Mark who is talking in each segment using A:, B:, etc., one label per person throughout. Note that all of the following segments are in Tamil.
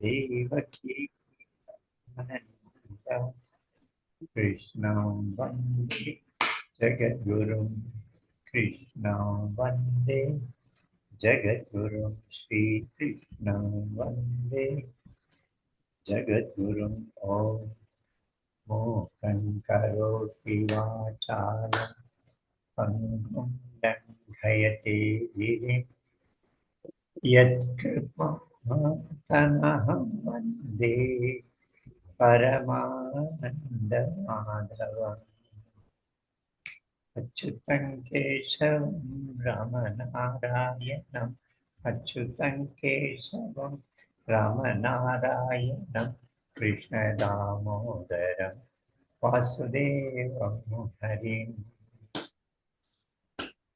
A: देवकी नंदन कृष्णं वन्दे जगद्गुरुं कृष्णं वन्दे जगद्गुरुं श्रीकृष्णं वन्दे जगद्गुरुं ॐ मूकं करोति वाचालं पङ्गुं लङ्घयते गिरिं यत्कृपातमहं वन्दे परमानन्दमाधवम् अच्युतं केशवं रामनारायणम् अच्युतं केशवं रामनारायणं कृष्णदामोदरं वासुदेवं हरिं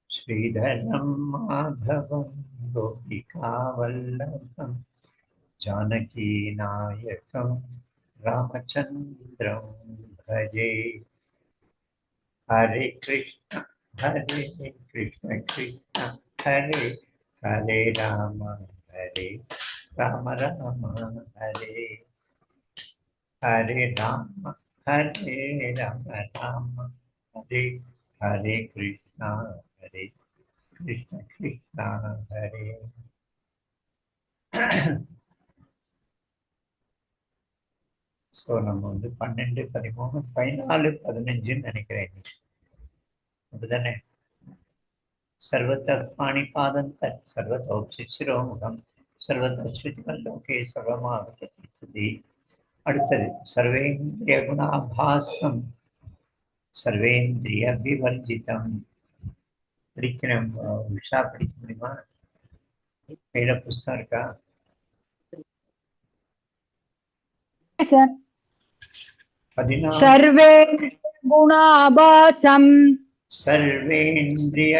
A: श्रीधरं माधवं गोपिकावल्लभं जानकीनायकं रामचन्द्रं भजे हरे कृष्ण कृष्ण हरे हरे राम राम हरे हरे राम राम हरे हरे कृष्ण कृष्ण हरे ஸோ நம்ம வந்து 12, 13, 14, 15 நினைக்கிறேன். அப்படிதானே? सर्वतः पाणिपादं सर्वतोक्षिशिरोमुखं सर्वतश्रुतिमल्लोके सर्वमागतति அடுத்தது सर्वेन्द्रिय गुणाभासं सर्वेन्द्रिय विवर्जितं படிக்கணும். உஷா படிக்க முடியுமா? கையில புஸ்தகம் இருக்கா?
B: சார்
A: 14
B: सर्वेन्द्रिय गुणाभासं
A: सर्वेन्द्रिय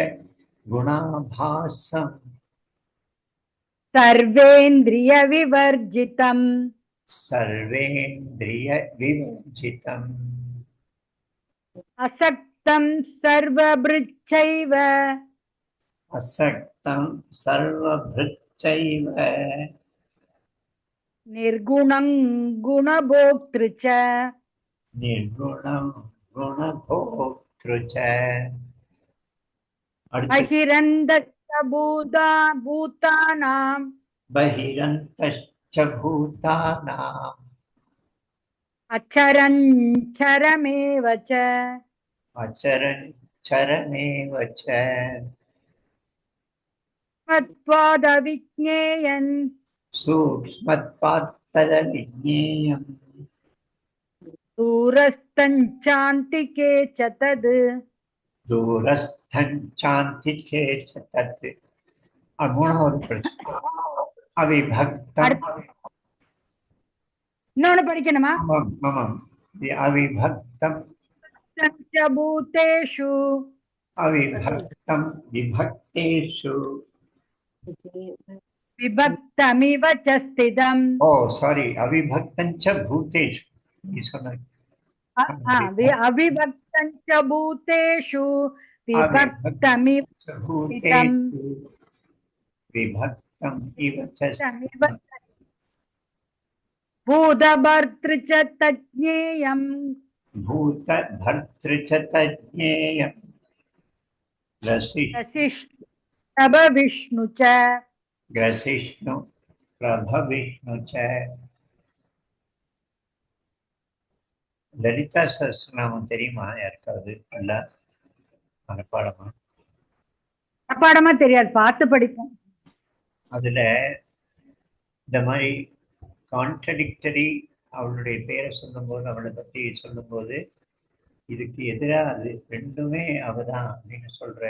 A: गुणाभासं
B: सर्वेन्द्रिय विवर्जितं
A: सर्वेन्द्रिय विवर्जितम्
B: असक्तं सर्वभृच्चैव
A: असक्तं सर्वभृच्चैव
B: निर्गुणं गुणभोक्तृ च
A: निर्गुणं गुणभोक्तृ च
B: बहिरन्तश्च भूतानां
A: बहिरन्तश्च भूतानाम्
B: अचरञ्चरमेव च
A: अचरञ्चरमेव च
B: तत्त्वादविज्ञेयन्
A: सूक्ष्मत्वात् तदविज्ञेयम्
B: दूरस्थञ्चान्तिके च तद्
A: दूरस्थञ्चान्तिके च तत् अविभक्तम्
B: இன்னொன்னு படிக்கணுமா?
A: अविभक्तं
B: भूतेषु
A: अविभक्तं विभक्तेषु
B: विभक्तमिव च स्थितम्.
A: सॉरी अविभक्तं च भूतेषु
B: अविभक्तं च भूतेषु विभक्तमिव स्थितम्.
A: विभक्तम् इव च
B: भूतभर्तृ च तज्ज्ञेयम्
A: भूतभर्तृ च तज्ज्ञेयम्
B: ग्रसिष्णु च
A: ग्रसिष्णु प्रभविष्णु च லலிதா சஹஸ்ரநாமம் தெரியுமா யாருக்காவது? அல்ல மனப்பாடமா?
B: மனப்பாடமா தெரியாது, பார்த்து படிப்போம்.
A: அதுல இந்த மாதிரி கான்ட்ரடிக்டரி அவளுடைய பேரை சொல்லும்போது அவளை பத்தி சொல்லும்போது இதுக்கு எதிராக அது ரெண்டுமே அவதான் அப்படின்னு சொல்ற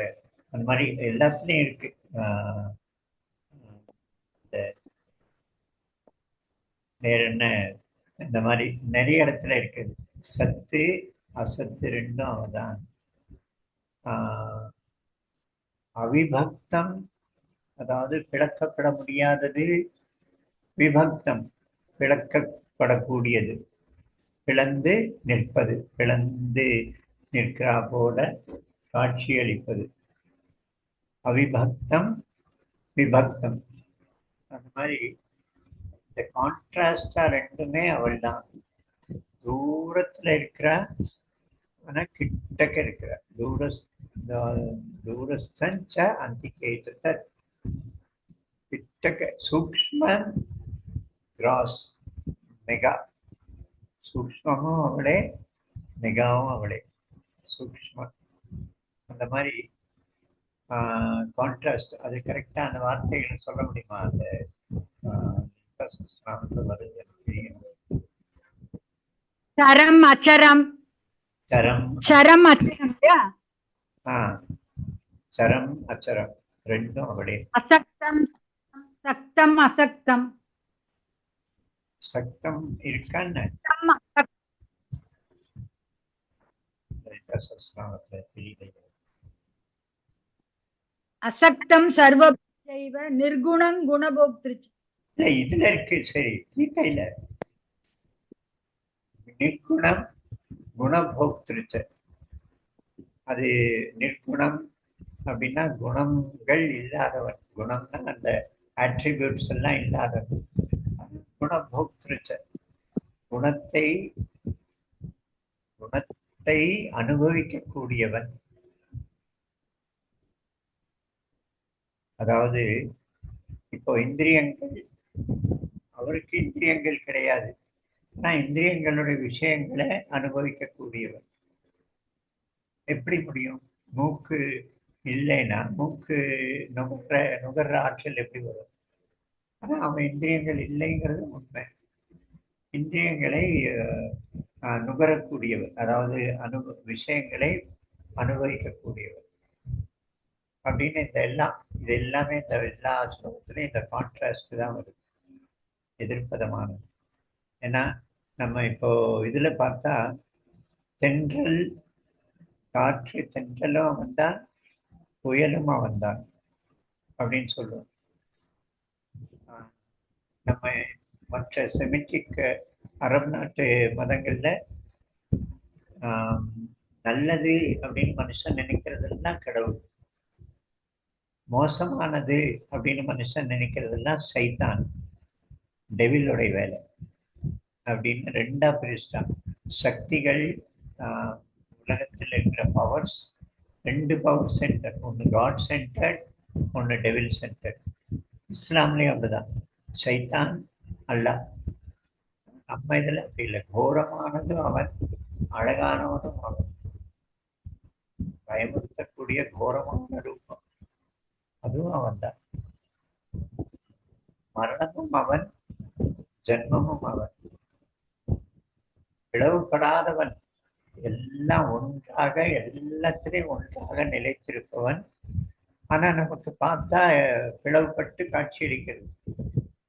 A: அந்த மாதிரி எல்லாத்துலயும் இருக்கு. வேற என்ன இந்த மாதிரி நிறைய இடத்துல இருக்குது. சத்து அசத்து ரெண்டும் அவதான். அவிபக்தம் அதாவது பிளக்கப்பட முடியாதது, விபக்தம் பிளக்கப்படக்கூடியது, பிளந்து நிற்பது, பிளந்து நிற்கிறா போல காட்சியளிப்பது. அவிபக்தம் விபக்தம் அந்த மாதிரி இந்த கான்ட்ராஸ்டா ரெண்டுமே அவள் தான். தூரத்துல இருக்கிறா, ஆனா கிட்டக்க இருக்கிறா. தூரஸ்தஞ்ச அந்திகேத கிட்டக்க. சூக்ஷ்ம கிராஸ் மெகா. சூக்ஷ்மமும் அவளே, மெகாவும் அவளே. சூக்ஷ்மம் அந்த மாதிரி கான்ட்ராஸ்ட். அது கரெக்டா அந்த வார்த்தைகளை சொல்ல முடியுமா? அந்த வருது தெரியும்.
B: சரம் அச்சரம்.
A: சரம்
B: சரம் அச்சரம்.
A: சரம் அச்சரம் ரெண்டும் அவளே.
B: அசக்தம் சக்தம் அசக்தம்.
A: சக்தம் இருக்கான்னு
B: அசக்தம் சர்வ நிர்குணம் குணபோக்திரு.
A: இல்ல இதுல இருக்கு. சரி, கீதையில நிர்குணம் குணபோக்திருச்ச. அது நிர்குணம் அப்படின்னா குணங்கள் இல்லாதவன். குணம்னா அந்த அட்ரிபியூட்ஸ் எல்லாம் இல்லாதவன். குணபோக்திருச்ச குணத்தை அனுபவிக்கக்கூடியவன். அதாவது இப்போ இந்திரியங்கள், அவருக்கு இந்திரியங்கள் கிடையாது, ஆனா இந்திரியங்களுடைய விஷயங்களை அனுபவிக்கக்கூடியவன். எப்படி முடியும்? மூக்கு இல்லைன்னா மூக்கு நுகர்ற ஆற்றல் எப்படி வரும்? ஆனா அவன் இந்திரியங்கள் இல்லைங்கிறது உண்மை. இந்திரியங்களை நுகரக்கூடியவர், அதாவது விஷயங்களை அனுபவிக்கக்கூடியவர் அப்படின்னு இது எல்லாமே இந்த எல்லா ஸ்லோகத்திலையும் இந்த கான்ட்ராஸ்ட் தான் வருது, எதிர்ப்பதமானது. ஏன்னா நம்ம இப்போ இதுல பார்த்தா தென்றல் காற்று, தென்றலும் அவன் தான், புயலும் அவன் தான் அப்படின்னு சொல்லுவோம். நம்ம மற்ற செமிட்டிக் அரபு நாட்டு மதங்கள்ல நல்லது அப்படின்னு மனுஷன் நினைக்கிறதெல்லாம் கடவுள், மோசமானது அப்படின்னு மனுஷன் நினைக்கிறதெல்லாம் சைத்தான், டெவிலோடைய வேலை அப்படின்னு ரெண்டா பிரிச்சுட்டான். சக்திகள், உலகத்தில் இருக்கிற பவர்ஸ், ரெண்டு பவர் சென்டர், ஒன்று காட் சென்டர், ஒன்று டெவில் சென்டர். இஸ்லாம்லேயும் அப்படிதான், சைத்தான் அல்லாஹ். நம்ம இதில் அப்படி இல்லை. கோரமானதும் அவன், அழகானவனும் அவன். பயமுறுத்தக்கூடிய கோரமான ரூபம் அதுவும் அவன் தான். மரணமும் அவன், ஜென்மமும் அவன். பிளவுபடாதவன், எல்லாம் ஒன்றாக, எல்லாத்திலையும் ஒன்றாக நிலைத்திருப்பவன். ஆனா நமக்கு பார்த்தா பிளவுபட்டு காட்சியளிக்கிறது.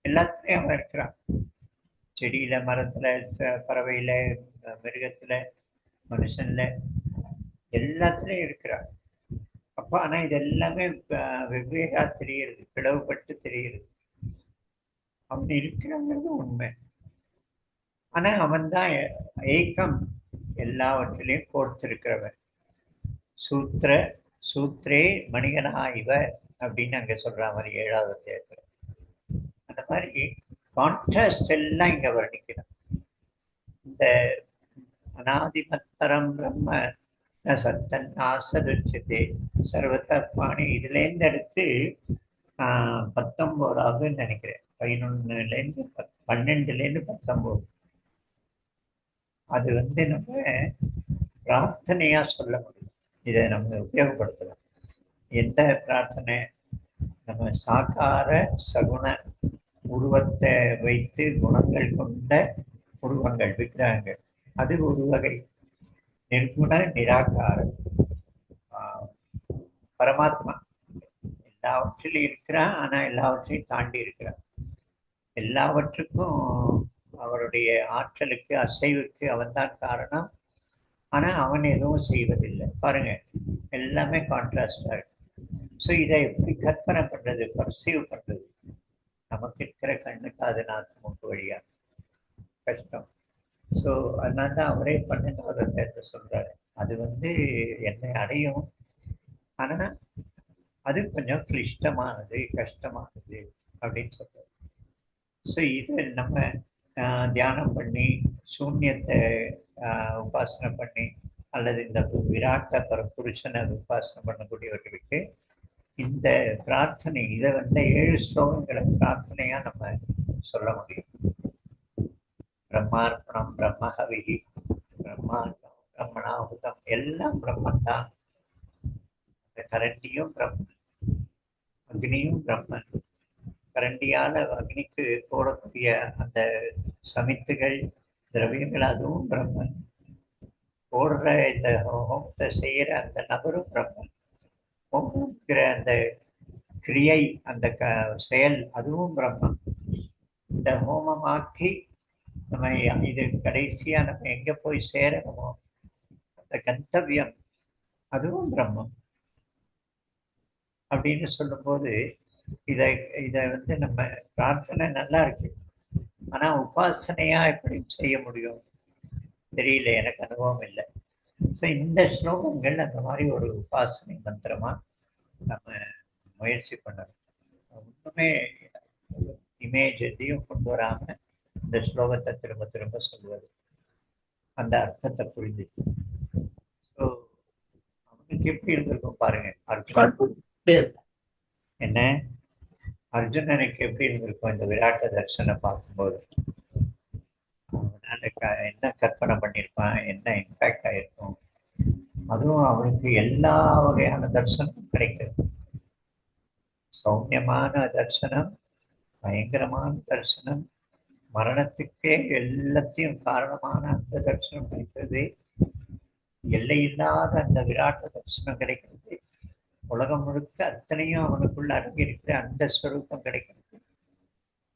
A: எல்லாத்துலயும் அவன் இருக்கிறான். செடியில, மரத்துல, பறவையில, மிருகத்துல, மனுஷன்ல, எல்லாத்துலயும் இருக்கிறான். அப்ப ஆனா இது எல்லாமே வெவ்வேறா தெரிகிறது, பிளவுபட்டு தெரிகிறது. அவன் இருக்கிறாங்கிறது உண்மை. ஆனா அவன் தான் ஏக்கம், எல்லாவற்றிலையும் கோர்த்திருக்கிறவன். சூத்ரே மணிகனா இவ அப்படின்னு அங்க சொல்ற மாதிரி 7வது அத்தியாயத்துல. அந்த மாதிரி கான்ட்ராஸ்ட் எல்லாம் இங்க வர்ணிக்கணும். இந்த அநாதிமத்தரம் பிரம்ம சத்தன் ஆசதுச்சதே சர்வதப்பாணி, இதுலேருந்து எடுத்து 19வது நினைக்கிறேன், 11லேருந்து 12லேருந்து 19. அது நம்ம பிரார்த்தனையா சொல்ல முடியும். இதை நம்ம உபயோகப்படுத்தலாம். எந்த பிரார்த்தனை? நம்ம சாக்கார சகுண உருவத்தை வைத்து குணங்கள் கொண்ட உருவங்கள், விக்கிரகங்கள், அது ஒரு வகை. நிர்குண நிராகாரம் பரமாத்மா எல்லாவற்றிலும் இருக்கிறான், ஆனா எல்லாவற்றையும் தாண்டி இருக்கிறான். எல்லாவற்றுக்கும் அவருடைய ஆற்றலுக்கு, அசைவுக்கு அவன் தான் காரணம். ஆனா அவன் எதுவும் செய்வதில்லை. பாருங்க, எல்லாமே கான்ட்ராஸ்டா இருக்கு. ஸோ இதை எப்படி கற்பனை பண்றது, பர்சீவ் பண்றது? நமக்கு இருக்கிற கண்ணுக்கு அது நாக்கு மூக்கு வழியா கஷ்டம். ஸோ அதனால தான் அவரே 12வது அத்தியாயத்தை சொல்றாரு. அது என்னை அடையும், ஆனா அது கொஞ்சம் கிளிஷ்டமானது, கஷ்டமானது அப்படின்னு சொல்றாரு. ஸோ இதை நம்ம தியானம் பண்ணி சூன்யத்தை உபாசனை பண்ணி அல்லது இந்த விராட்ட புருஷனை உபாசனை பண்ணக்கூடியவர்களுக்கு இந்த பிரார்த்தனை இதை வந்து 7 ஸ்லோகங்களை பிரார்த்தனையா நம்ம சொல்ல முடியும். பிரம்மார்ப்பணம், பிரம்மஹவிகி, பிரம்மாண்டம், பிரம்மணாಹುதம் எல்லாம் பிரம்மன். இந்த கரண்டியும் பிரம்மன், அக்னியும் பிரம்மன். கரண்டியால அக்னிக்கு போடக்கூடிய அந்த சமித்துகள் திரவியங்கள் அதுவும் பிரம்மன். போடுற இந்த ஹோமத்தை செய்யற அந்த நபரும் பிரம்மன். ஹோமங்கிற அந்த கிரியை அந்த செயல் அதுவும் பிரம்மன். இந்த ஹோமமாக்கி நம்ம இது கடைசியா நம்ம எங்க போய் சேரணுமோ அந்த கந்தவியம் அதுவும் பிரம்மம் அப்படின்னு சொல்லும்போது இதை வந்து நம்ம பிரார்த்தனை நல்லா இருக்கு. ஆனா உபாசனையா எப்படி செய்ய முடியும் தெரியல, எனக்கு அனுபவம் இல்லை. ஸோ இந்த ஸ்லோகங்கள் அந்த மாதிரி ஒரு உபாசனை மந்திரமா நம்ம முயற்சி பண்ணணும். ஒன்றுமே இமேஜ் எதையும் கொண்டு வராம இந்த ஸ்லோகத்தை திரும்ப திரும்ப சொல்வது, அந்த அர்த்தத்தை புரிஞ்சு. ஸோ அவனுக்கு எப்படி இருந்திருக்கும் பாருங்க. என்ன அர்ஜுனனுக்கு எப்படி இருந்திருக்கும் இந்த விராட்ட தர்சனை பார்க்கும்போது? அவனால என்ன கற்பனை பண்ணியிருப்பான், என்ன இம்பேக்ட் ஆயிருக்கும். அதுவும் அவனுக்கு எல்லா வகையான தர்சனமும் கிடைக்கிறது. சௌன்யமான தர்சனம், பயங்கரமான தர்சனம், மரணத்துக்கே எல்லாத்தையும் காரணமான அந்த தர்சனம் கிடைக்கிறது, எல்லையில்லாத அந்த விராட்ட தர்சனம் கிடைக்கிறது, உலகம் முழுக்க அத்தனையும் அவனுக்குள்ள அடங்கியிருக்கிற அந்த ஸ்வரூபம் கிடைக்கிறது,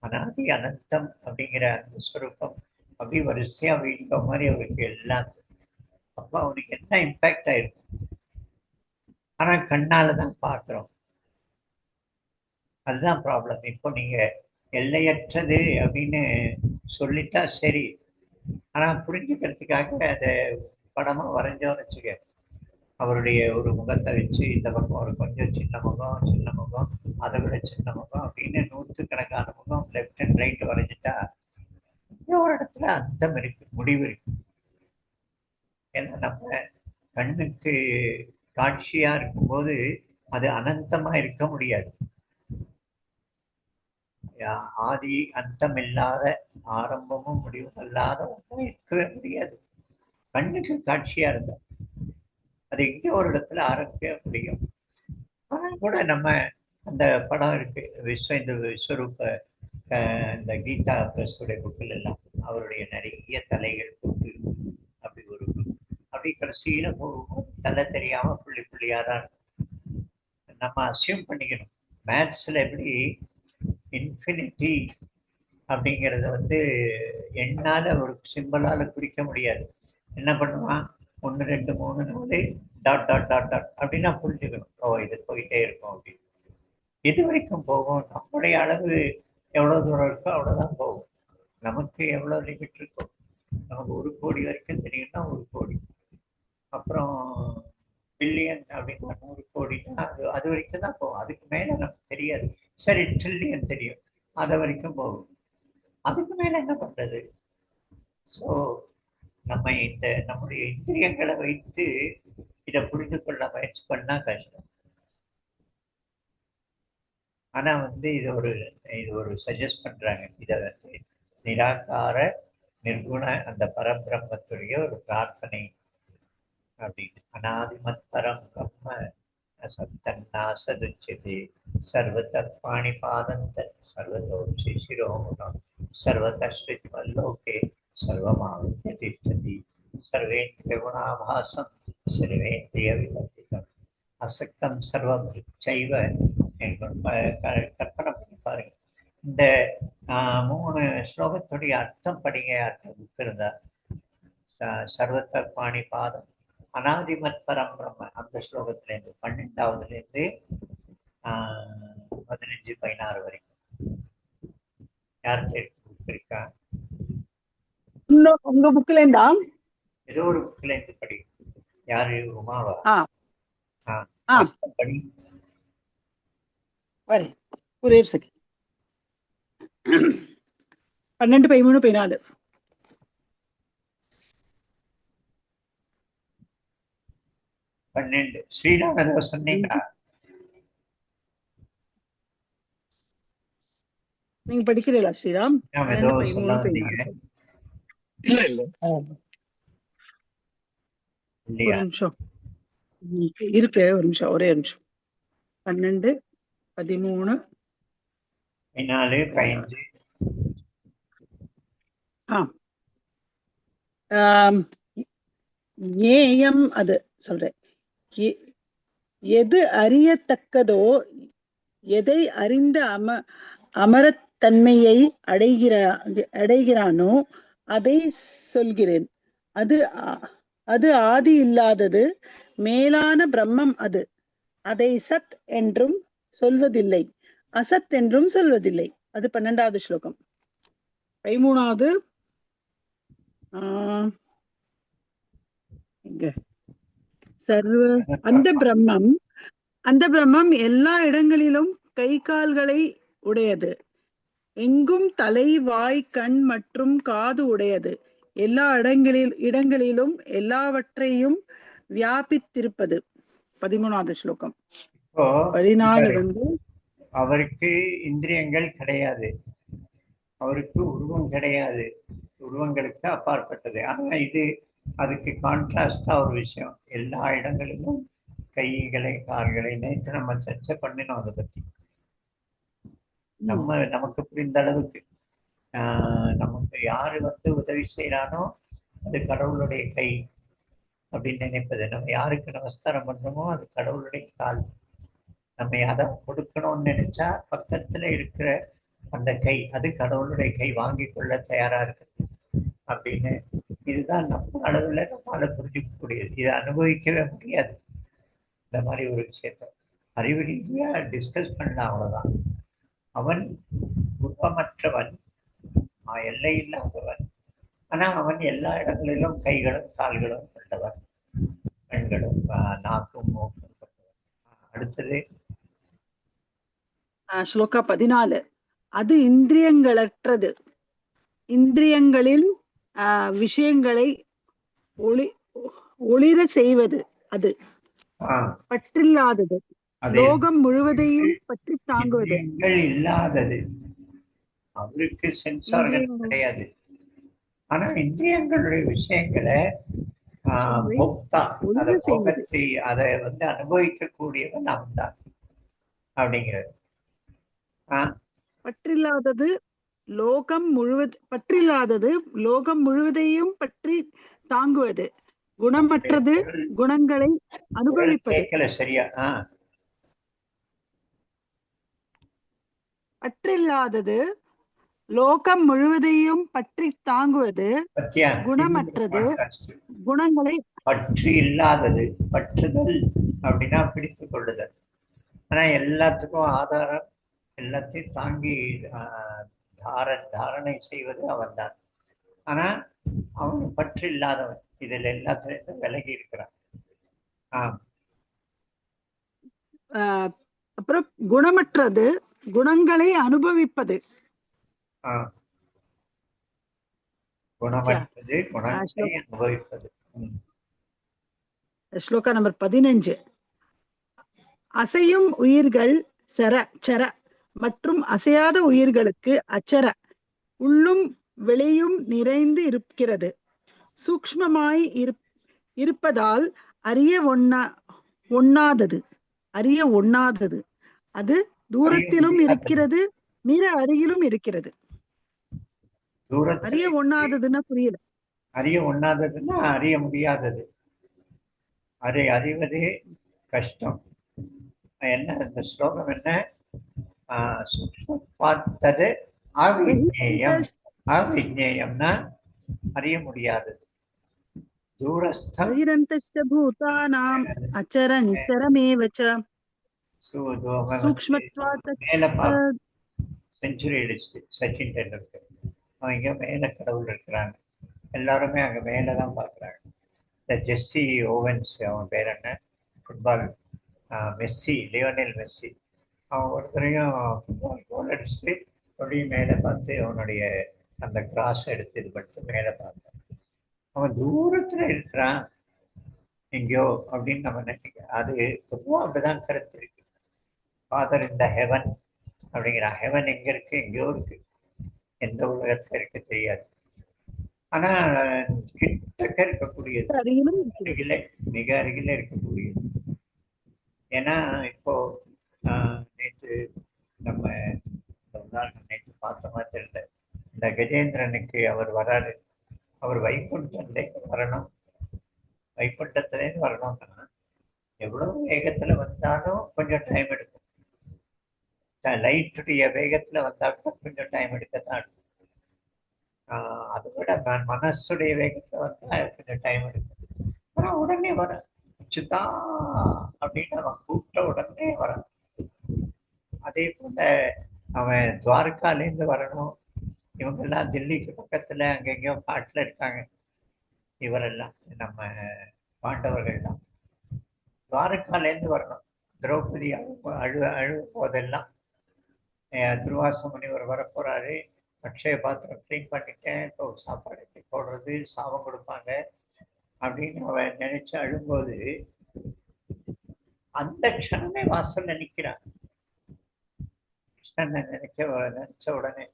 A: அனாதி அனந்தம் அப்படிங்கிற அந்த ஸ்வரூபம் அப்படி வரிசையா வீடியோ மாதிரி அவருக்கு எல்லாத்தையும். அப்போ அவனுக்கு என்ன இம்பேக்ட் ஆயிருக்கும். ஆனா கண்ணால தான் பார்க்குறோம். அதுதான் ப்ராப்ளம். இப்போ நீங்க எல்லையற்றது அப்படின்னு சொல்லிட்டா சரி, ஆனா புரிஞ்சுக்கிறதுக்காக அதை படமா வரைஞ்சோன்னு வச்சுக்க, அவருடைய ஒரு முகத்தை வச்சு இந்த பக்கம் ஒரு கொஞ்சம் சின்ன முகம், அதை விட சின்ன முகம் அப்படின்னு 100கணக்கான முகம் லெஃப்ட் அண்ட் ரைட் வரைஞ்சிட்டா ஒரு இடத்துல அந்தம் இருக்கு, முடிவு இருக்கு. ஏன்னா நம்ம கண்ணுக்கு காட்சியா இருக்கும்போது அது அனந்தமா இருக்க முடியாது. ஆதி அந்தம் இல்லாத, ஆரம்பமும் முடிவும் இல்லாத ஒன்றும் இருக்கவே முடியாது. கண்ணுக்கு காட்சியா இருந்தா அது எங்கே ஒரு இடத்துல ஆரம்பிக்க முடியும். ஆனா கூட நம்ம அந்த படம் இருக்கு, விஸ்வரூப இந்த கீதா பிரஸுடைய புக்கில் எல்லாம் அவருடைய நிறைய தலைகள் போட்டு அப்படி ஒரு அப்படி கடைசியில போகும்போது தலை தெரியாம புள்ளி புள்ளியா தான் இருக்கும். நம்ம அசியூம் பண்ணிக்கணும். மேத்ஸ்ல எப்படி இன்ஃபினிட்டி அப்படிங்கிறத வந்து எண்ணால ஒரு சிம்பிளால குறிக்க முடியாது. என்ன பண்ணுவான், 1 2 3 4 டாட் டாட் டாட் டாட் அப்படின்னா புரிஞ்சுக்கணும். ஓ இது போயிட்டே இருக்கும் அப்படின்னு. எது வரைக்கும் போகும், நம்முடைய அளவு எவ்வளோ தூரம் இருக்கோ அவ்வளோதான் போகும். நமக்கு எவ்வளோ லிமிட் இருக்கோ, நமக்கு 1 கோடி வரைக்கும் தெரியும்னா 1 கோடி, அப்புறம் பில்லியன் அப்படின்னா 100 கோடினா அது வரைக்கும் தான் போகும். அதுக்கு மேலே நமக்கு தெரியாது. சரி ட்ரில்லியன் தெரியும், அது வரைக்கும் போகும். அதுக்கு மேலே என்ன பண்ணுறது? ஸோ நம்ம நம்முடைய இந்திரியங்களை வைத்து இதை புரிந்து கொள்ள முயற்சி பண்ணா கஷ்டம். ஆனா வந்து இது ஒரு சஜஸ்ட் பண்றாங்க. இதை வந்து நிராகார நிர்குண அந்த பரபிரம்மத்துடைய ஒரு பிரார்த்தனை அப்படின்னு. அநாதிமத் பரம் பிரம்ம சத்தன்னாசதுச்சதே சர்வத பாணிபாதந்த சர்வதோஷி சிரோமுகம் சர்வதஸ்ருதி மல்லோகே சர்வமாவித்ய திஷ்டதி சர்வேந்திரிய குணாபாசம் சர்வேந்திரிய விவர்த்திதம் அசக்தம் சர்வம் சைவ கற்பனை பண்ணி பாருங்க. இந்த 3 ஸ்லோகத்துடைய அர்த்தம் படிங்க. அர்த்தம் புக் இருந்தா சர்வத்த பாணி பாதம் அநாதிமத் பரம் பிரம்ம அந்த ஸ்லோகத்திலேருந்து 12வதுலேருந்து 15 16 வரைக்கும் யாருக்கு புக் இருக்கா?
C: உங்க புக்ல இருந்தா
A: ஏதோ ஒரு புக்ல இருந்து படி. யாரு, உமாவா? படி.
C: ஒரே செகண்ட். 12, 13, 14.
A: 12. ஸ்ரீராம் ஏதோ சொன்னீங்களா?
C: நீங்க படிக்கிறீங்களா ஸ்ரீராம்?
A: நாம் ஏதோ
C: 12,
A: சொல்ல
C: 13,
A: வந்தீங்க
C: 14. ஒரு
A: இல்லையா?
C: நிமிஷம் இருக்கு, ஒரு நிமிஷம், ஒரே நிமிஷம். 12, 13.
A: 14, 15.
C: ஏயம் அது சொல்றேன். எது அறியத்தக்கதோ, எதை அறிந்த அமரத்தன்மையை அடைகிறானோ அதை சொல்கிறேன். அது ஆதி இல்லாதது, மேலான பிரம்மம் அது. அதை சத் என்றும் சொல்வதில்லை, அசத் என்றும் சொல்வதில்லை. அது 12வது ஸ்லோகம். 13வது சர்வ அந்த பிரம்மம் எல்லா இடங்களிலும் கை கால்களை உடையது, எங்கும் தலை, வாய், கண் மற்றும் காது உடையது, எல்லா இடங்களிலும் எல்லாவற்றையும் வியாபித்திருப்பது. 13வது ஸ்லோகம். 14
A: அவருக்கு இந்திரியங்கள் கிடையாது, அவருக்கு உருவம் கிடையாது, உருவங்களுக்கு அப்பாற்பட்டது. ஆனா இது அதுக்கு கான்ட்ராஸ்டா ஒரு விஷயம். எல்லா இடங்களிலும் கைகளை கால்களை நேற்று நம்ம சர்ச்சை பண்ணினோம் அதை பத்தி. நமக்கு புரிந்த அளவுக்கு நமக்கு யாரு உதவி செய்யறானோ அது கடவுளுடைய கை அப்படின்னு நினைப்பது. நம்ம யாருக்கு நமஸ்காரம் பண்றோமோ அது கடவுளுடைய கால். நம்ம அதை கொடுக்கணும்னு நினைச்சா பக்கத்துல இருக்கிற அந்த கை அது கடவுளுடைய கை, வாங்கி கொள்ள தயாரா இருக்கு அப்படின்னு. இதுதான் நம்ம அளவுல நம்மளால புரிஞ்சிக்கக்கூடியது. இதை அனுபவிக்கவே முடியாது. இந்த மாதிரி ஒரு விஷயத்த அறிவு ரீதியா டிஸ்கஸ் பண்ணலாம், அவ்வளவுதான். அவன் உருவமற்றவன், எல்லை இல்லாதவன். ஆனா அவன் எல்லா இடங்களிலும் கைகளும் கால்களும் கொண்டவன், கண்களும் நாக்கும் மூக்கும் கொண்டவன். அடுத்தது
C: ஸ்லோகா 14. அது இந்திரியங்களற்றது, இந்திரியங்களில் விஷயங்களை ஒளிர செய்வது. அது பற்றில்லாதது, லோகம் முழுவதையும் பற்றி தாங்குவது.
A: இல்லாதது, அவருக்கு சென்சார்கள் கிடையாது. ஆனா இந்திரியங்களுடைய விஷயங்களை அதை அனுபவிக்கக்கூடியவன் அவன் தான் அப்படிங்கிறது.
C: பற்றில்லாதது லோகம் முழுவதையும் பற்றி தாங்குவது, குணமற்றது, குணங்களை அனுபவிப்பது.
A: சரியா?
C: பற்றில்லாதது லோகம் முழுவதையும் பற்றி தாங்குவது, குணமற்றது, குணங்களை
A: பற்றி இல்லாதது. பற்றுதல் அப்படின்னா பிடித்துக் கொள்ளுதல். ஆனா எல்லாத்துக்கும் ஆதாரம், எல்லாத்தையும் தாங்கி தாரணை செய்வது அவன் தான். ஆனா அவன் பற்று இல்லாதவன், இதில் எல்லாத்திலிருந்தும் விலகி இருக்கிறான்.
C: அப்புறம் குணமற்றது, குணங்களை அனுபவிப்பது.
A: குணமற்றது, குணங்களை அனுபவிப்பது.
C: ஸ்லோகா நம்பர் 15. அசையும் உயிர்கள் சர மற்றும் அசையாத உயிர்களுக்கு அச்சர, உள்ளும் வெளியும் நிறைந்து இருக்கிறது, சூக்ஷ்மமாய் இருப்பதால் அறிய ஒண்ணாதது. அது தூரத்திலும் இருக்கிறது, மிக அருகிலும் இருக்கிறது. அறிய ஒண்ணாததுன்னா புரியல.
A: அறிய ஒண்ணாததுன்னா அறிய முடியாதது, அறிவது கஷ்டம். என்ன இந்த ஸ்லோகம் என்ன? பார்த்தது அவிஜ்ஞேயம். அவிஜ்ஞேயம்னா அறிய முடியாதது. தூரஸ்தம்
C: பூதானாம் அச்சரஞ்சரமேவ ச சூக்ஷ்மத்வாத்.
A: செஞ்சுரி அடிச்சு சச்சின் டெண்டுல்கர். அவங்க மேல கடவுள் இருக்கிறாங்க, எல்லாருமே அங்க மேலதான் பாக்குறாங்க. இந்த ஜெஸ்ஸி ஓவன்ஸ், அவன் பேர் என்ன, ஃபுட்பால் மெஸ்ஸி, லியோனல் மெஸ்ஸி, அவன் ஒருத்தரையும் ஃபுட்பால் கோல் அடிச்சுட்டு அப்படியே மேலே பார்த்து அவனுடைய அந்த கிராஸ் எடுத்து இது பண்ணிட்டு மேலே பார்ப்போம். அவன் தூரத்துல இருக்கிறான் எங்கேயோ அப்படின்னு நம்ம நினைக்க, அது பொதுவாக அப்படிதான் கருத்து இருக்கு. ஃபாதர் இந்த ஹெவன் அப்படிங்கிறான். ஹெவன் எங்க இருக்கு? எங்கேயோ இருக்கு, எந்த உலகத்துல இருக்கு தெரியாது. ஆனா கிட்டக்க இருக்கக்கூடியது,
C: அருகிலும் இருக்கிறது.
A: அருகில, மிக அருகில இருக்கக்கூடியது. ஏன்னா இப்போ நேற்று நம்ம இந்த உதாரணம் நேற்று பார்த்த மாதிரி தெரியல. இந்த கஜேந்திரனுக்கு அவர் வராரு, அவர் வைகுண்டத்துலேருந்து வரணும், வைகுண்டத்துலேருந்து வரணும்னா எவ்வளவு வேகத்துல வந்தாலும் கொஞ்சம் டைம் எடுக்கும். லைட்டுடைய வேகத்துல வந்தா கூட கொஞ்சம் டைம் எடுக்கத்தான் இருக்கும். அதை விட மனசுடைய வேகத்துல வந்தா கொஞ்சம் டைம் எடுக்கும். ஆனா உடனே வர சுத்தா அப்படின்னு அவன் கூப்பிட்ட உடனே வரான். அதே போல அவன் துவாரகாலேருந்து வரணும். இவங்கெல்லாம் தில்லிக்கு பக்கத்துல அங்கெங்கயோ காட்டுல இருக்காங்க. இவரெல்லாம் நம்ம பாண்டவர்கள்லாம் துவாரகாலேருந்து வரணும். திரௌபதி அழுவ போதெல்லாம் துர்வாச முனிவர் வரப்போறாரு, அக்ஷய பாத்திரம் க்ளீன் பண்ணிட்டேன், இப்போ சாப்பாடு போடுறது, சாபம் கொடுப்பாங்க அப்படின்னு அவன் நினைச்சு அழும்போது அந்த க்ஷணமே வாசல்ல நிற்கிறான். கிருஷ்ணனை நினைச்ச உடனே.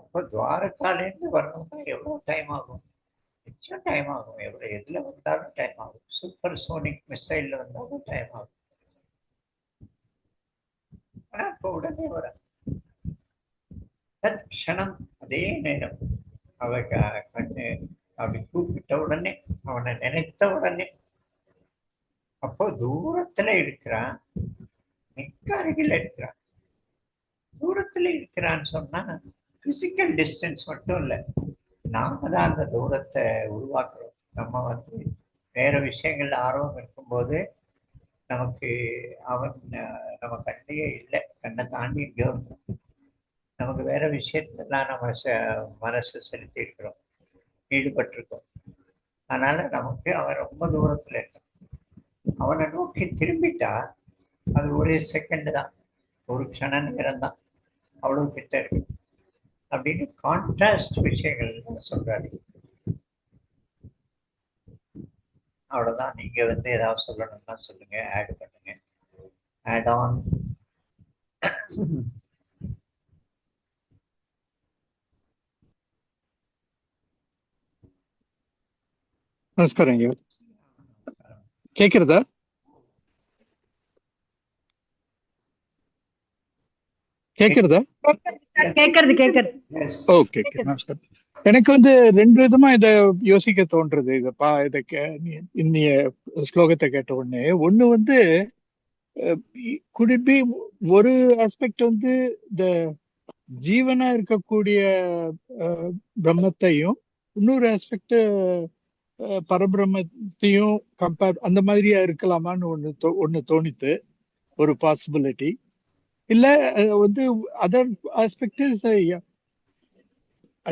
A: அப்போ துவாரகாலேருந்து வரணும்னா எவ்வளோ டைம் ஆகும்? நிச்சயம் டைம் ஆகும். எவ்வளோ எதுல வந்தாலும் டைம் ஆகும். சூப்பர் சோனிக் மிசைல்ல வந்தாலும் டைம் ஆகும். ஆனா இப்போ உடனே வர தற்சணம் அதே நேரம் அவ கண்ணு அப்படி கூப்பிட்ட உடனே, அவனை நினைத்த உடனே, அப்போ தூரத்துல இருக்கிறான், மிக அருகில் இருக்கிறான். தூரத்துல இருக்கிறான்னு சொன்னா பிசிக்கல் டிஸ்டன்ஸ் மட்டும் இல்லை, நாம தான் அந்த தூரத்தை உருவாக்குறோம். நம்ம வேற விஷயங்கள்ல ஆர்வம் இருக்கும்போது நமக்கு அவன் நம்ம கண்ணையே இல்லை, கண்ணை தாண்டி எங்கேயோ இருக்கும். நமக்கு வேற விஷயத்துலாம் நம்ம மனசு செலுத்தி இருக்கிறோம், ஈடுபட்டிருக்கோம். அதனால நமக்கு அவன் ரொம்ப தூரத்துல இருக்கான். அவனை நோக்கி திரும்பிட்டா அது ஒரே செகண்ட் தான், ஒரு க்ஷண நேரம் தான், அவ்வளவு கிட்ட இருக்கு அப்படின்னு கான்ட்ராஸ்ட் விஷயங்கள் சொல்றாரு. அவ்வளவுதான். நீங்க ஏதாவது சொல்லணும்னா சொல்லுங்க, ஆட் பண்ணுங்க, ஆட் ஆன்.
D: நமஸ்காரம். கேக்குறதா? கேக்குறதா?
B: கேக்குறது.
D: ஓகே, நமஸ்காரம். எனக்கு ரெண்டு விதமா இத யோசிக்க தோன்றது. இன்னைய ஸ்லோகத்தை கேட்ட உடனே ஒண்ணு குடிப்பி ஒரு ஆஸ்பெக்ட் இந்த ஜீவனா இருக்கக்கூடிய பிரம்மத்தையும், இன்னொரு ஆஸ்பெக்ட் பரபிரம்மத்தையும் கம்பேர் அந்த மாதிரியா இருக்கலாமான்னு ஒண்ணு தோணித்து. ஒரு பாசிபிலிட்டி இல்ல other aspect is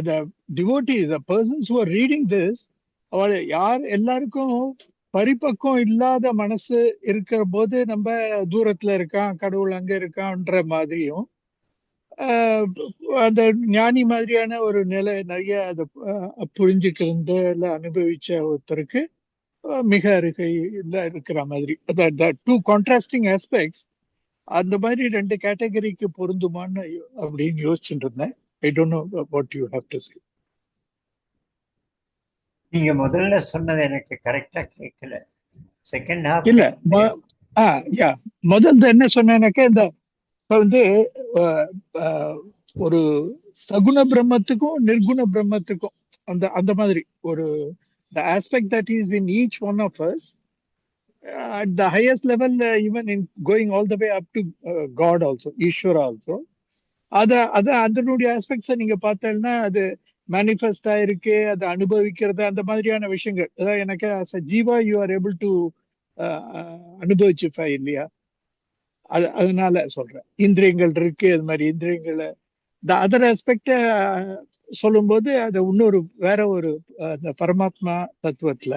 D: the devotees, the persons who are reading this, யார் எல்லாருக்கும் பரிபக்கம் இல்லாத மனசு இருக்கிற போது நம்ம தூரத்துல இருக்கான், கடவுள் அங்க இருக்கான்ற மாதிரியும், அந்த ஞானி மாதிரியான ஒரு நிலை நிறைய அதை புரிஞ்சுக்கிறது இல்ல அனுபவிச்ச ஒருத்தருக்கு மிக அருகையில் இருக்கிற மாதிரி, டூ கான்ட்ராஸ்டிங் ஆஸ்பெக்ட்ஸ் அந்த மாதிரி ரெண்டு கேட்டகரிக்கு பொருந்துமான்னு அப்படின்னு யோசிச்சுட்டு இருந்தேன். I don't know what you have to say.
A: நீங்க முதல்ல சொன்னது எனக்கு கரெக்டா கேட்கல. செகண்ட் ஹாஃப்
D: இல்ல, முதல்ல என்ன சொன்னேன்னாக்க, இந்த ஒரு சகுண பிரம்மத்துக்கும் நிர்குண பிரம்மத்துக்கும் அந்த மாதிரி ஒரு the aspect that is in each one of us at the highest level, even in going all the way up to God also, Ishvara also, அதனுடைய ஆஸ்பெக்ட்ஸை நீங்க பார்த்தீங்கன்னா அது மேனிஃபெஸ்ட் ஆயிருக்கு, அதை அனுபவிக்கிறது, அந்த மாதிரியான விஷயங்கள். அதாவது எனக்கு as a ஜீவா யூ ஆர் ஏபிள் டு அனுபவிச்சுப்பா இல்லையா? அதனால சொல்றேன். இந்திரியங்கள் இருக்கு, அது மாதிரி இந்திரியங்களை இந்த அதர் ஆஸ்பெக்ட சொல்லும்போது அது இன்னொரு வேற ஒரு அந்த பரமாத்மா தத்துவத்துல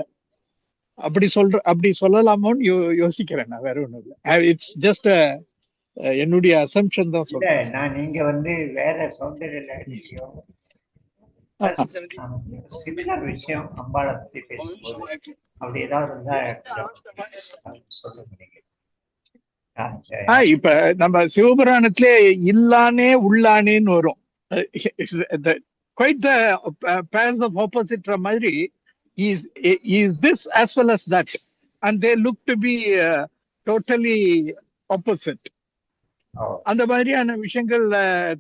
D: அப்படி சொல்லலாமோன்னு யோசிக்கிறேன். நான் வேற ஒண்ணும் இல்லை. இட்ஸ் ஜஸ்ட் என்னுடைய அசம்ஷன் தான் சொல்றேன்.
A: நான் நீங்க வேற சௌந்தர்ய லஹரியிலையோ சிமிலர் விஷயம் அம்பாளை பத்தி பேசும்போது அப்படி ஏதாவது இருந்தா சொல்லுங்க நீங்க.
D: இப்ப நம்ம சிவபுராணத்திலே இல்லானே உள்ளானேன்னு வரும். quite the pairs of opposite மாதிரி is this as well as that, and they look to be totally opposite. அந்த மாதிரியான விஷயங்கள்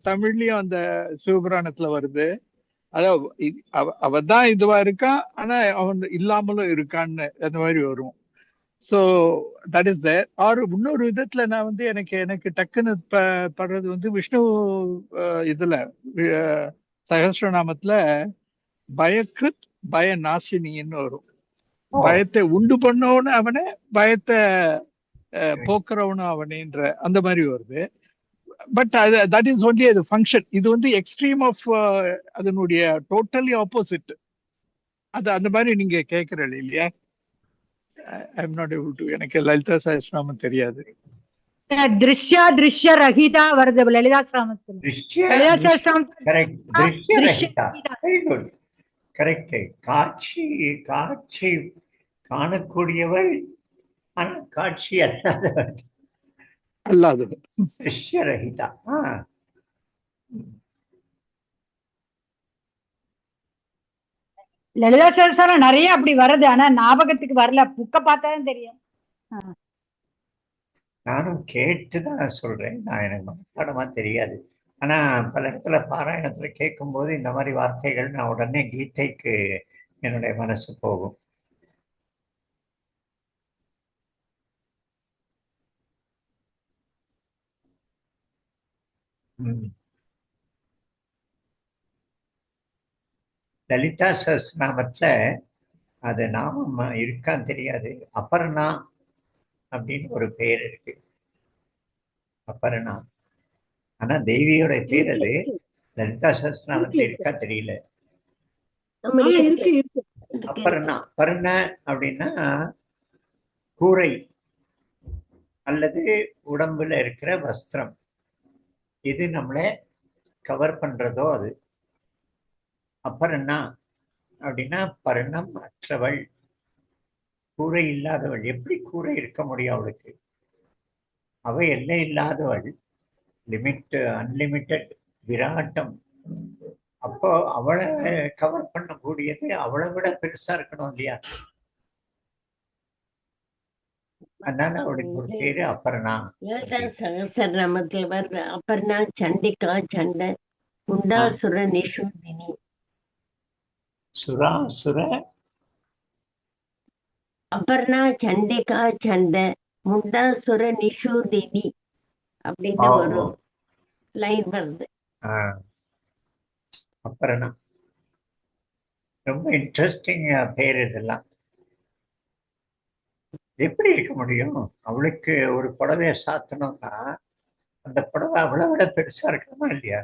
D: தமிழ்லயும் அந்த சிவபுராணத்துல வருது. அதாவது அவதான் இதுவா இருக்கா, ஆனா அவன் இல்லாமலும் இருக்கான்னு அந்த மாதிரி வரும். So that is there. Or இன்னொரு விதத்துல நான் வந்து எனக்கு டக்குன்னு படுறது வந்து விஷ்ணு இதுல சகஸ்ரநாமத்துல பயக்ருத் பய நாசினின்னு வரும். பயத்தை உண்டு பண்ணவனு அவனே, பயத்தை போக்குறவனும் அவனேன்ற அந்த மாதிரி வருது. பட் தட் இஸ் ஒன்லி அது ஃபங்க்ஷன். இது வந்து எக்ஸ்ட்ரீம் ஆஃப் அதனுடைய டோட்டலி ஆப்போசிட். அது அந்த மாதிரி நீங்க கேட்கறது இல்லையா? I'm not able to. எனக்கு லலிதா சஹஸ்ரநாமம் தெரியாது.
B: திருஷ்யா திருஷ்ய ரஹிதா வருது லலிதா சஹஸ்ரநாமத்தில். லலிதா சஹஸ்ரநாமம்
A: கரெக்ட். திருஷ்ய ரஹிதா. Very good. கரெக்ட். காட்சி காட்சி காணக்கூடியவள் ஆனா காட்சி அல்லாதவள். திருஷ்ய ரஹிதா.
B: லலிதா சஹஸ்ரநாமம் நிறைய அப்படி வருது, ஆனா ஞாபகத்துக்கு வரல. புக்க பார்த்தாதான் தெரியும்.
A: நானும் கேட்டுதான் சொல்றேன். நான் எனக்கு மனப்பாடமா தெரியாது. ஆனா பல இடத்துல பாராயணத்துல கேட்கும் போது இந்த மாதிரி வார்த்தைகள் நான் உடனே கீதைக்கு என்னுடைய மனசு போகும். லலிதா சஹஸ்ரநாமத்துல அது நாமம் இருக்கான்னு தெரியாது. அபர்ணா அப்படின்னு ஒரு பேர் இருக்கு. அபர்ணா. ஆனா தேவியோட பேர் அது. லலிதா சஹஸ்ரநாமத்துல இருக்கா தெரியல. அபர்ணா. அபர்ண அப்படின்னா கூரை அல்லது உடம்புல இருக்கிற வஸ்திரம். இது நம்மளை கவர் பண்றதோ அது. அபர்ணா அப்படின்னா பர்ணம் அற்றவள், கூரை இல்லாதவள். எப்படி கூரை இருக்க முடியும் அவளுக்கு? அவ எல்லை இல்லாதவள், லிமிட், அன்லிமிட்டெட், விராட்டம். அப்போ அவளை கவர் பண்ணக்கூடியது அவளை விட பெருசா இருக்கணும் இல்லையா? அதனால அவளுக்கு ஒரு பேரு அபர்ணா.
E: சகஸ்ரநாமத்துல வருது அபர்ணா, சண்டிகா, சண்டை, முண்டாசுர நிஷூதினி.
A: சுராசுர
E: அபர்ணா, சண்டிகா, சண்டை, முண்டாசுர நிஷூதினி அப்படின்னு ஒரு லைன் வருது.
A: அபர்ணா ரொம்ப இன்ட்ரெஸ்டிங் பேர். இதெல்லாம் எப்படி இருக்க முடியும்? அவளுக்கு ஒரு புடவைய சாத்தணும்னா அந்த புடவை அவளை விட பெருசா இருக்கணுமா இல்லையா?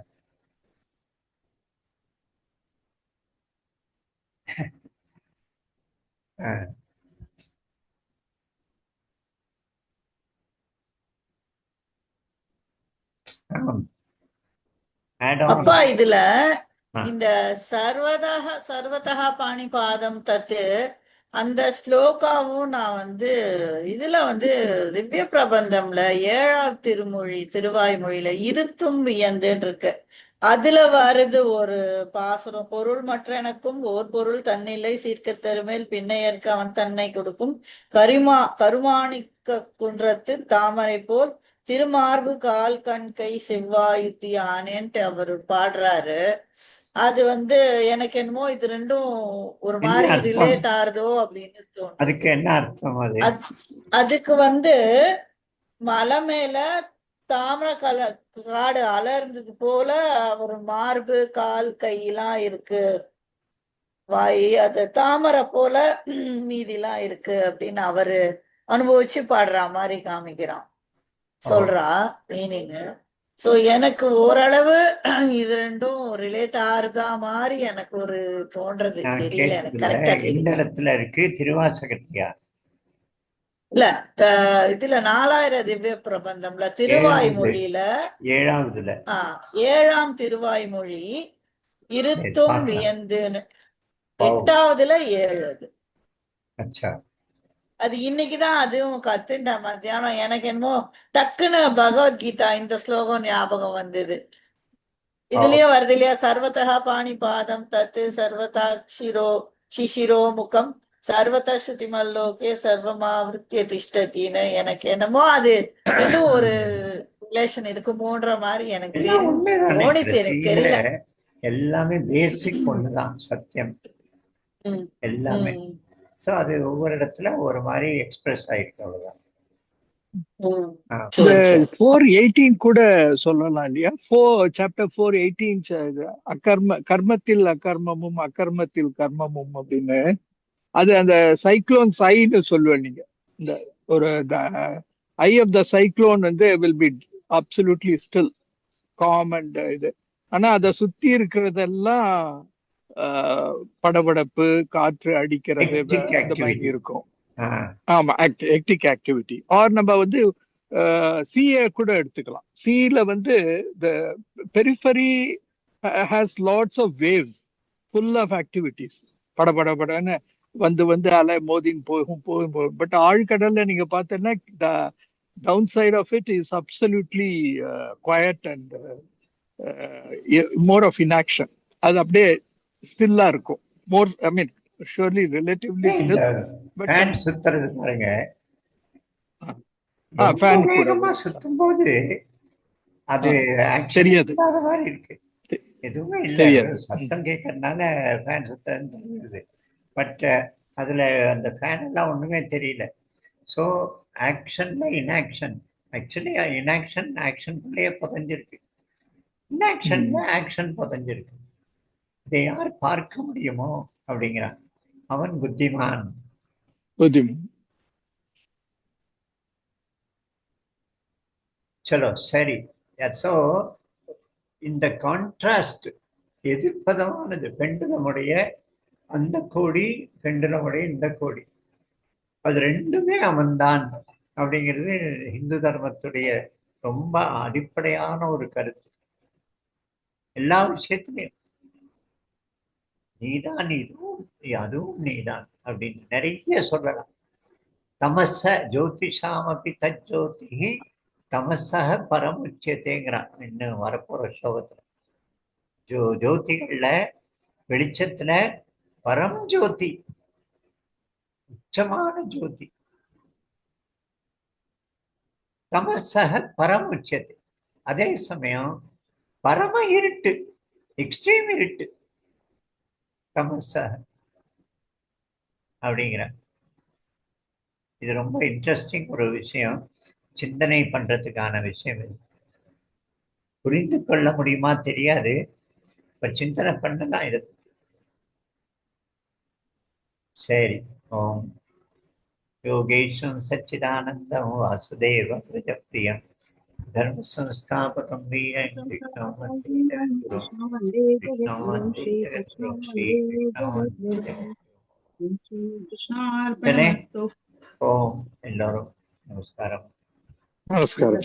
F: அப்பா இதுல இந்த சர்வதா பாணிபாதம் தத்து அந்த ஸ்லோகாவும் நான் வந்து இதுல வந்து திவ்ய பிரபந்தம்ல 7ஆம் திருமொழி திருவாய்மொழியில இருத்தும் வியந்துன்னு இருக்கு. அதுல வருது ஒரு பாசுரம். பொருள் மற்றனக்கும் ஓர் பொருள் தன்னிலை சீர்க்க தருமேல் பின்னையற்கு அவன் தன்னை கொடுக்கும் கருமாணிக்க குன்றத்து தாமரை போல் திருமார்பு கால் கண் கை செவ்வாயுத்தி ஆனேன்ட்டு அவர் பாடுறாரு. அது வந்து எனக்கு என்னமோ இது ரெண்டும் ஒரு மாதிரி ரிலேட் ஆறுதோ அப்படின்னு தோணும்.
A: அதுக்கு என்ன அர்த்தம்?
F: அதுக்கு வந்து மலை மேல தாமரை காடு அலர்ந்தது போல அவர் மார்பு கால் கையெல்லாம் இருக்கு, வாய் அது தாமரை போல மீதிலாம் இருக்கு அப்படின்னு அவரு அனுபவிச்சு பாடுற மாதிரி காமிக்கிறான், சொல்றா மீனிங். சோ எனக்கு ஓரளவு இது ரெண்டும் ரிலேட் ஆறுதா மாதிரி எனக்கு ஒரு தோன்றது. தெரியல எனக்கு கரெக்டா.
A: எந்த இடத்துல இருக்கு? திருவாசகத்தியா?
F: இல்ல இதுல 4000 திவ்ய பிரபந்தம்ல திருவாய்மொழியில
A: 7ஆவதுல
F: 7ஆம் திருவாய்மொழி இருத்தும்
A: பார்க்கலாம்.
F: வியந்துன்னு
A: ஓ
F: 8வதுல 7 அது.
A: அச்சா
F: அது இன்னைக்குதான் அதுவும் கத்துட்டேன் மத்தியானம். எனக்கு என்னமோ டக்குன்னு பகவத்கீதா இந்த ஸ்லோகம் ஞாபகம் வந்தது. இதுலயே வருது இல்லையா, சர்வதா பாணி பாதம் தத்து சர்வதா சிசிரோ முகம் சர்வதா ஸ்ருதிமல்லோகே சர்வமாவிருத்திய திஷ்டத்தின்னு. எனக்கு என்னமோ அது ரெண்டும் ஒரு ரிலேஷன் இருக்குமோன்ற மாதிரி எனக்கு
A: எல்லாம் உண்மைதானே
F: தோணித்து. எனக்கு
A: கடைசியில
F: தெரியல.
A: எல்லாமே பேசிக் ஒண்ணுதான் சத்தியம்
F: ம்,
A: எல்லாமே.
F: ம்,
A: ஸோ அது ஒவ்வொரு இடத்துல ஒரு மாதிரி எக்ஸ்பிரஸ் ஆயிருக்கு அவ்வளவுதான்.
F: ம்.
A: ஆ,
D: இந்த
F: சரி, சரி.
D: 4:18 கூட சொல்லலாம் இல்லையா? சாப்டர் 4:18 கர்மத்தில் அகர்மமும் அகர்மத்தில் கர்மமும் அப்படின்னு. அது அந்த சைக்ளோன் சைன்னு சொல்லுவேன் நீங்க. இந்த ஒரு ஐ ஆஃப் த சைக்ளோன் வந்து will be absolutely still com and இது. ஆனா அதை சுத்தி இருக்கிறதெல்லாம் படபடப்பு, காற்று அடிக்கிறது,
A: hectic
D: அந்த மாதிரி
A: activity.
D: இருக்கும்.
A: ஆ,
D: ஆமா, ஹெக்டிக் ஆக்டிவிட்டி. ஆர் நம்ம வந்து சிஏ கூட எடுத்துக்கலாம். சில வந்து the periphery has lots of waves full of activities. படபடன்னு வந்து வந்து அலை மோதின்னு போகும். பட் ஆழ்கடல்ல நீங்க பார்த்தோன்னா the downside of it is absolutely quiet and more of inaction. அது அப்படியே ஸ்டில்லா இருக்கும். More I mean surely relatively
A: இந்த
D: ஸ்டில். பட்
A: ஃபேன் சுத்துறது பாருங்க, ரொம்ப
D: ஃபேன் கூட
A: வேகமா சுத்தும் போது அது ஆக்சுவலி
D: தெரியாது,
A: இல்லாத மாதிரி இருக்கு. எதுவுமே இல்லை,
D: தெரியாது.
A: சத்தம் கேட்கறதுனால ஃபேன் சுத்தன்னு தெரியுது. பட் அதுல அந்த ஃபேன் எல்லாம் ஒண்ணுமே தெரியல. ஸோ ஆக்ஷன்ல இன்ஆக்ஷன், ஆக்சுவலி இன்ஆக்ஷன் ஆக்ஷனுக்குள்ளேயே புதஞ்சிருக்கு, இன்ஆக்ஷன்ல ஆக்ஷன் புதஞ்சிருக்கு. இதை யார் பார்க்க முடியுமோ அப்படிங்கிறான், அவன் புத்திமான். சலோ சரி. ஸோ இந்த கான்ட்ராஸ்ட் எதிர்ப்பதமானது பெண்டுலமுடைய அந்த கோடி, பெண்டுலமுடைய இந்த கோடி, அது ரெண்டுமே அவன்தான் அப்படிங்கிறது இந்து தர்மத்துடைய ரொம்ப அடிப்படையான ஒரு கருத்து. எல்லா விஷயத்திலையும் நீதான், இதுவும் அதுவும் நீதான் அப்படின்னு நிறைய சொல்லலாம். தமச ஜோதிஷாமபி தஜ்ஜோதி தமசக பரமுச்சியத்தைங்கிறான் இன்னும் வரப்போற ஸ்லோகத்துல. ஜோதிகள்ல வெளிச்சத்துல பரம் ஜோதி, உச்சமான ஜோதி. தமசக பரமுச்சியத்தை, அதே சமயம் பரம இருட்டு, எக்ஸ்ட்ரீம் இருட்டு தமசக அப்படிங்கிற. இது ரொம்ப இன்ட்ரெஸ்டிங் ஒரு விஷயம், சிந்தனை பண்றதுக்கான விஷயம். இது புரிந்து கொள்ள முடியுமா தெரியாது, இப்ப சிந்தனை பண்ணலாம் இதை பத்தி. சரி. ஓம் யோகேஷம் சச்சிதானந்தம் வாசுதேவ பிரஜப்ரியம் தர்ம சம்ஸ்தாபகம் வீரம் ஓம். எல்லோரும் நமஸ்காரம்.
D: நமஸ்காரம்.